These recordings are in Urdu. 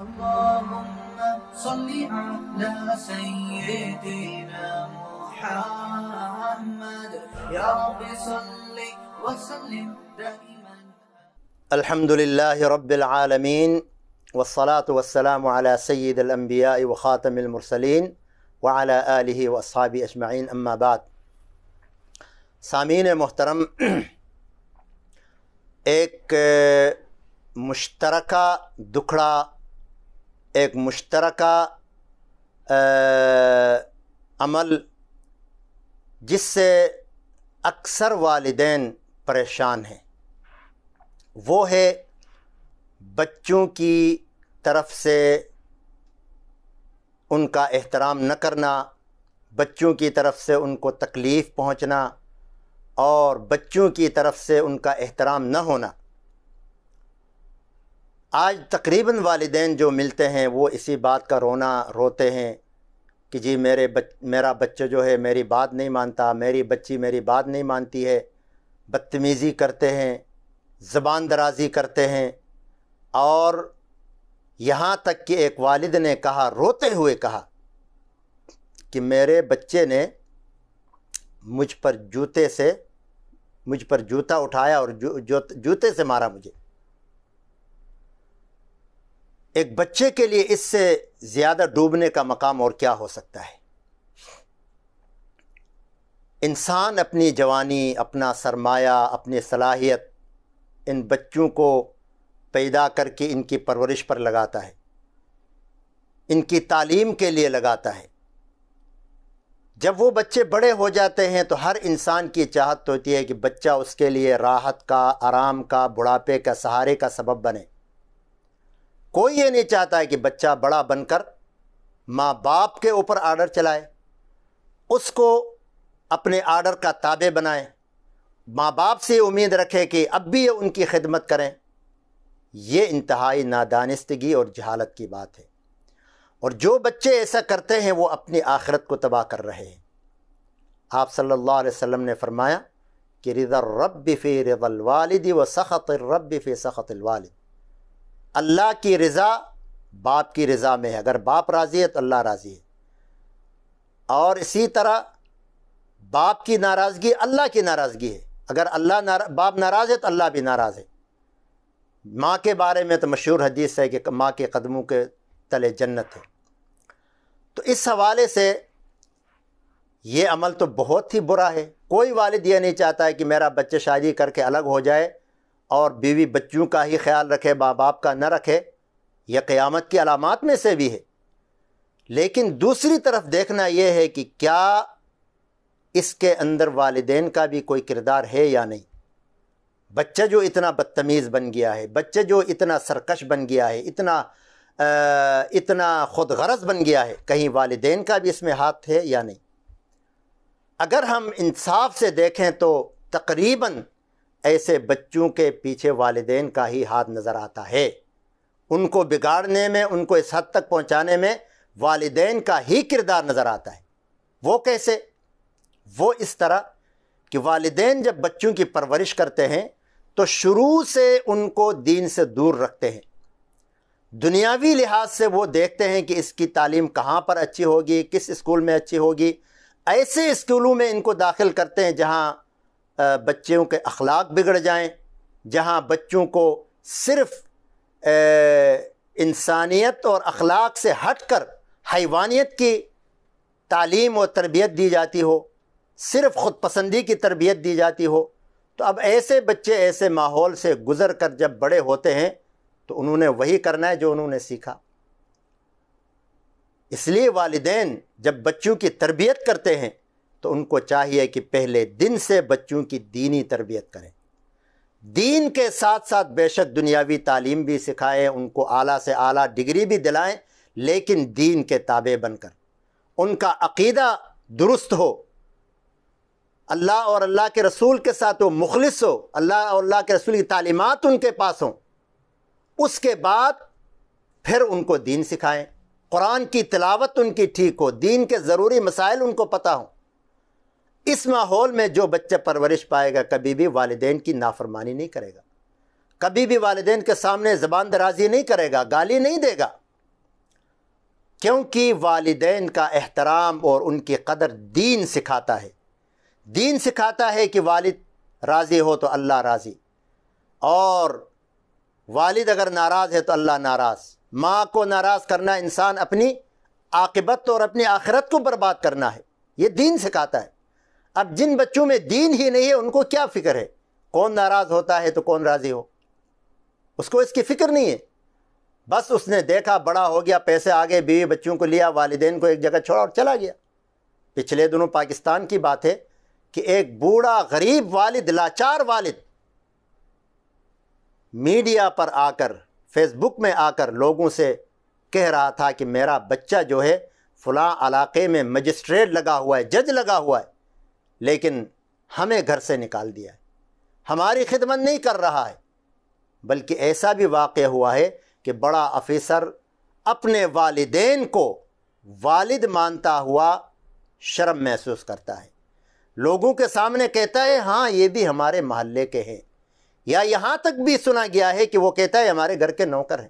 اللهم صل على سيدنا محمد يا رب صل وسلم دائما. الحمد لله رب العالمين والصلاة والسلام على سيد الأنبياء وخاتم المرسلين وعلى آله وأصحابه أجمعين أما بعد. سامعین محترم، ایک مشترکہ دکھڑا، ایک مشترکہ عمل جس سے اکثر والدین پریشان ہیں، وہ ہے بچوں کی طرف سے ان کا احترام نہ کرنا، بچوں کی طرف سے ان کو تکلیف پہنچنا اور بچوں کی طرف سے ان کا احترام نہ ہونا۔ آج تقریباً والدین جو ملتے ہیں وہ اسی بات کا روتے ہیں کہ جی میرا بچہ جو ہے میری بات نہیں مانتا، میری بچی میری بات نہیں مانتی ہے، بدتمیزی کرتے ہیں، زبان درازی کرتے ہیں، اور یہاں تک کہ ایک والد نے کہا، روتے ہوئے کہا کہ میرے بچے نے مجھ پر جوتا اٹھایا اور جوتے سے مارا مجھے۔ ایک بچے کے لیے اس سے زیادہ ڈوبنے کا مقام اور کیا ہو سکتا ہے؟ انسان اپنی جوانی، اپنا سرمایہ، اپنی صلاحیت ان بچوں کو پیدا کر کے ان کی پرورش پر لگاتا ہے، ان کی تعلیم کے لیے لگاتا ہے۔ جب وہ بچے بڑے ہو جاتے ہیں تو ہر انسان کی چاہت ہوتی ہے کہ بچہ اس کے لیے راحت کا، آرام کا، بڑھاپے کا، سہارے کا سبب بنے۔ کوئی یہ نہیں چاہتا ہے کہ بچہ بڑا بن کر ماں باپ کے اوپر آرڈر چلائے، اس کو اپنے آرڈر کا تابع بنائے، ماں باپ سے امید رکھے کہ اب بھی ان کی خدمت کریں۔ یہ انتہائی نادانستگی اور جہالت کی بات ہے، اور جو بچے ایسا کرتے ہیں وہ اپنی آخرت کو تباہ کر رہے ہیں۔ آپ صلی اللہ علیہ وسلم نے فرمایا کہ رضا الرب فی رضا الوالد و سخط الرب فی سخط الوالد۔ اللہ کی رضا باپ کی رضا میں ہے، اگر باپ راضی ہے تو اللہ راضی ہے، اور اسی طرح باپ کی ناراضگی اللہ کی ناراضگی ہے، اگر باپ ناراض ہے تو اللہ بھی ناراض ہے۔ ماں کے بارے میں تو مشہور حدیث ہے کہ ماں کے قدموں کے تلے جنت ہے۔ تو اس حوالے سے یہ عمل تو بہت ہی برا ہے۔ کوئی والد یہ نہیں چاہتا ہے کہ میرا بچہ شادی کر کے الگ ہو جائے اور بیوی بچوں کا ہی خیال رکھے، ماں باپ کا نہ رکھے۔ یہ قیامت کی علامات میں سے بھی ہے۔ لیکن دوسری طرف دیکھنا یہ ہے کہ کیا اس کے اندر والدین کا بھی کوئی کردار ہے یا نہیں۔ بچہ جو اتنا بدتمیز بن گیا ہے، بچہ جو اتنا سرکش بن گیا ہے، اتنا خود غرض بن گیا ہے، کہیں والدین کا بھی اس میں ہاتھ ہے یا نہیں؟ اگر ہم انصاف سے دیکھیں تو تقریباً ایسے بچوں کے پیچھے والدین کا ہی ہاتھ نظر آتا ہے۔ ان کو بگاڑنے میں، ان کو اس حد تک پہنچانے میں والدین کا ہی کردار نظر آتا ہے۔ وہ کیسے؟ وہ اس طرح کہ والدین جب بچوں کی پرورش کرتے ہیں تو شروع سے ان کو دین سے دور رکھتے ہیں۔ دنیاوی لحاظ سے وہ دیکھتے ہیں کہ اس کی تعلیم کہاں پر اچھی ہوگی، کس اسکول میں اچھی ہوگی۔ ایسے اسکولوں میں ان کو داخل کرتے ہیں جہاں بچوں کے اخلاق بگڑ جائیں، جہاں بچوں کو صرف انسانیت اور اخلاق سے ہٹ کر حیوانیت کی تعلیم و تربیت دی جاتی ہو، صرف خود پسندی کی تربیت دی جاتی ہو۔ تو اب ایسے بچے ایسے ماحول سے گزر کر جب بڑے ہوتے ہیں تو انہوں نے وہی کرنا ہے جو انہوں نے سیکھا۔ اس لیے والدین جب بچوں کی تربیت کرتے ہیں تو ان کو چاہیے کہ پہلے دن سے بچوں کی دینی تربیت کریں، دین کے ساتھ ساتھ بے شک دنیاوی تعلیم بھی سکھائیں، ان کو اعلیٰ سے اعلیٰ ڈگری بھی دلائیں، لیکن دین کے تابع بن کر۔ ان کا عقیدہ درست ہو، اللہ اور اللہ کے رسول کے ساتھ وہ مخلص ہو، اللہ اور اللہ کے رسول کی تعلیمات ان کے پاس ہوں۔ اس کے بعد پھر ان کو دین سکھائیں، قرآن کی تلاوت ان کی ٹھیک ہو، دین کے ضروری مسائل ان کو پتہ ہوں۔ اس ماحول میں جو بچہ پرورش پائے گا کبھی بھی والدین کی نافرمانی نہیں کرے گا، کبھی بھی والدین کے سامنے زبان درازی نہیں کرے گا، گالی نہیں دے گا، کیونکہ والدین کا احترام اور ان کی قدر دین سکھاتا ہے۔ دین سکھاتا ہے کہ والد راضی ہو تو اللہ راضی، اور والد اگر ناراض ہے تو اللہ ناراض۔ ماں کو ناراض کرنا انسان اپنی عاقبت اور اپنی آخرت کو برباد کرنا ہے، یہ دین سکھاتا ہے۔ اب جن بچوں میں دین ہی نہیں ہے ان کو کیا فکر ہے کون ناراض ہوتا ہے تو کون راضی ہو؟ اس کو اس کی فکر نہیں ہے۔ بس اس نے دیکھا بڑا ہو گیا، پیسے آگے، بیوی بچوں کو لیا، والدین کو ایک جگہ چھوڑا اور چلا گیا۔ پچھلے دنوں پاکستان کی بات ہے کہ ایک بوڑھا غریب والد، لاچار والد، میڈیا پر آ کر، فیس بک میں آ کر لوگوں سے کہہ رہا تھا کہ میرا بچہ جو ہے فلاں علاقے میں مجسٹریٹ لگا ہوا ہے، جج لگا ہوا ہے، لیکن ہمیں گھر سے نکال دیا ہے، ہماری خدمت نہیں کر رہا ہے۔ بلکہ ایسا بھی واقع ہوا ہے کہ بڑا آفیسر اپنے والدین کو والد مانتا ہوا شرم محسوس کرتا ہے، لوگوں کے سامنے کہتا ہے ہاں یہ بھی ہمارے محلے کے ہیں، یا یہاں تک بھی سنا گیا ہے کہ وہ کہتا ہے ہمارے گھر کے نوکر ہیں۔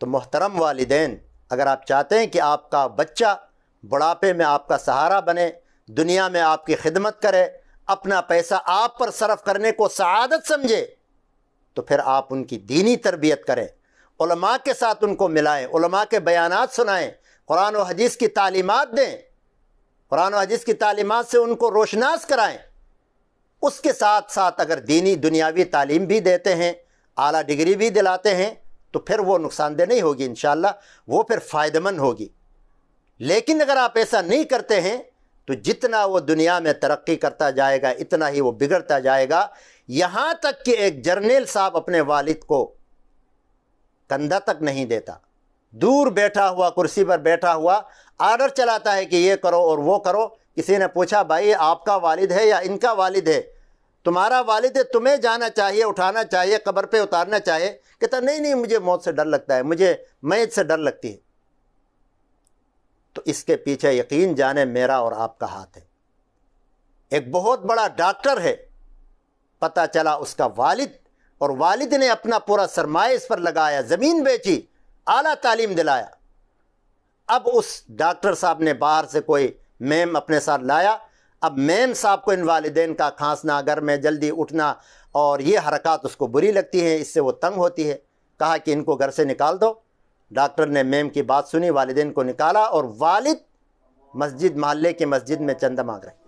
تو محترم والدین، اگر آپ چاہتے ہیں کہ آپ کا بچہ بڑھاپے میں آپ کا سہارا بنے، دنیا میں آپ کی خدمت کرے، اپنا پیسہ آپ پر صرف کرنے کو سعادت سمجھے، تو پھر آپ ان کی دینی تربیت کریں، علماء کے ساتھ ان کو ملائیں، علماء کے بیانات سنائیں، قرآن و حدیث کی تعلیمات دیں، قرآن و حدیث کی تعلیمات سے ان کو روشناس کرائیں۔ اس کے ساتھ ساتھ اگر دینی دنیاوی تعلیم بھی دیتے ہیں، اعلیٰ ڈگری بھی دلاتے ہیں، تو پھر وہ نقصان دہ نہیں ہوگی انشاءاللہ، وہ پھر فائدہ مند ہوگی۔ لیکن اگر آپ ایسا نہیں کرتے ہیں تو جتنا وہ دنیا میں ترقی کرتا جائے گا اتنا ہی وہ بگڑتا جائے گا، یہاں تک کہ ایک جرنیل صاحب اپنے والد کو کندھا تک نہیں دیتا، دور بیٹھا ہوا، کرسی پر بیٹھا ہوا آرڈر چلاتا ہے کہ یہ کرو اور وہ کرو۔ کسی نے پوچھا بھائی آپ کا والد ہے یا ان کا والد ہے؟ تمہارا والد ہے، تمہیں جانا چاہیے، اٹھانا چاہیے، قبر پہ اتارنا چاہیے۔ کہتا نہیں مجھے موت سے ڈر لگتا ہے، مجھے میت سے ڈر لگتی ہے۔ تو اس کے پیچھے یقین جانے میرا اور آپ کا ہاتھ ہے۔ ایک بہت بڑا ڈاکٹر ہے، پتہ چلا اس کا والد، اور والد نے اپنا پورا سرمایہ اس پر لگایا، زمین بیچی، اعلیٰ تعلیم دلایا۔ اب اس ڈاکٹر صاحب نے باہر سے کوئی میم اپنے ساتھ لایا، اب میم صاحب کو ان والدین کا کھانسنا، گھر میں جلدی اٹھنا اور یہ حرکات اس کو بری لگتی ہیں، اس سے وہ تنگ ہوتی ہے۔ کہا کہ ان کو گھر سے نکال دو۔ ڈاکٹر نے میم کی بات سنی، والدین کو نکالا، اور والد مسجد، محلے کی مسجد میں چندہ مانگ رہے۔